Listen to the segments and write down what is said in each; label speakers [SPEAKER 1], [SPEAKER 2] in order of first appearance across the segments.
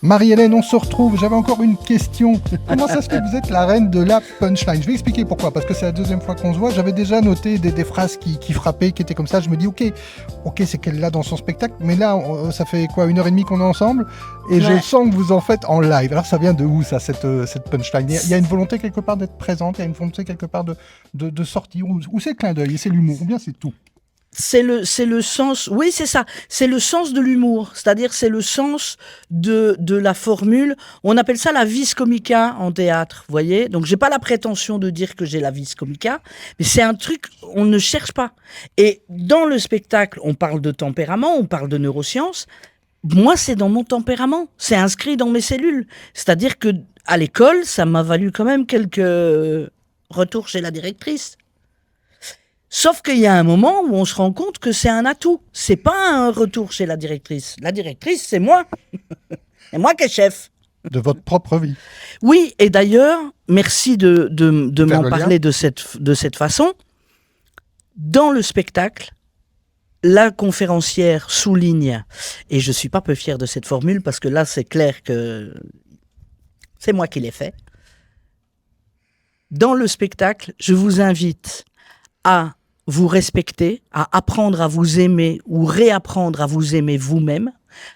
[SPEAKER 1] Marie-Hélène, on se retrouve. J'avais encore une question. Comment ça se fait que vous êtes la reine de la punchline? Je vais expliquer pourquoi. Parce que c'est la deuxième fois qu'on se voit. J'avais déjà noté des phrases qui frappaient, qui étaient comme ça. Je me dis, ok, c'est qu'elle l'a dans son spectacle. Mais là, ça fait quoi, 1h30 qu'on est ensemble? Et je sens que vous en faites en live. Alors ça vient de où, ça, cette punchline? Il y a une volonté quelque part d'être présente? Il y a une volonté quelque part de sortir? Ou c'est le clin d'œil et c'est l'humour? Ou bien c'est tout?
[SPEAKER 2] C'est le sens, oui c'est ça, c'est le sens de l'humour, c'est-à-dire c'est le sens de la formule, on appelle ça la vis comica en théâtre, vous voyez, donc j'ai pas la prétention de dire que j'ai la vis comica, mais c'est un truc, on ne cherche pas, et dans le spectacle, on parle de tempérament, on parle de neurosciences, moi c'est dans mon tempérament, c'est inscrit dans mes cellules, c'est-à-dire que à l'école, ça m'a valu quand même quelques retours chez la directrice. Sauf qu'il y a un moment où on se rend compte que c'est un atout. C'est pas un retour chez la directrice. La directrice, c'est moi. C'est moi qui est chef.
[SPEAKER 1] De votre propre vie.
[SPEAKER 2] Oui, et d'ailleurs, merci de m'en parler de cette façon. Dans le spectacle, la conférencière souligne, et je suis pas peu fier de cette formule, parce que là, c'est clair que c'est moi qui l'ai fait. Dans le spectacle, je vous invite à vous respecter, à apprendre à vous aimer ou réapprendre à vous aimer vous-même,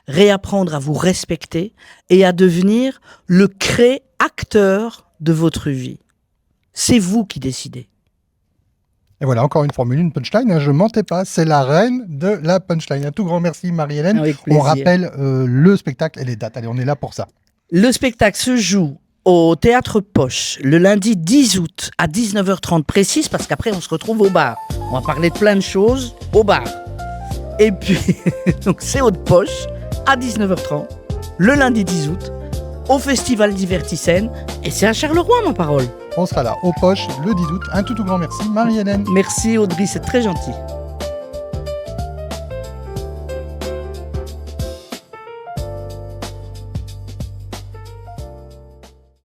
[SPEAKER 2] réapprendre à vous respecter et à devenir le créateur de votre vie. C'est vous qui décidez.
[SPEAKER 1] Et voilà, encore une formule, une punchline, je mentais pas, c'est la reine de la punchline. Un tout grand merci Marie-Hélène. On rappelle le spectacle et les dates. Allez, on est là pour ça.
[SPEAKER 2] Le spectacle se joue au Théâtre Poche, le lundi 10 août à 19h30 précise, parce qu'après on se retrouve au bar. On va parler de plein de choses au bar. Et puis, donc c'est au Poche à 19h30, le lundi 10 août, au Festival Divertissène, et c'est à Charleroi, ma parole.
[SPEAKER 1] On sera là, au Poche, le 10 août. Un tout grand merci, Marie-Hélène.
[SPEAKER 2] Merci Audrey, c'est très gentil.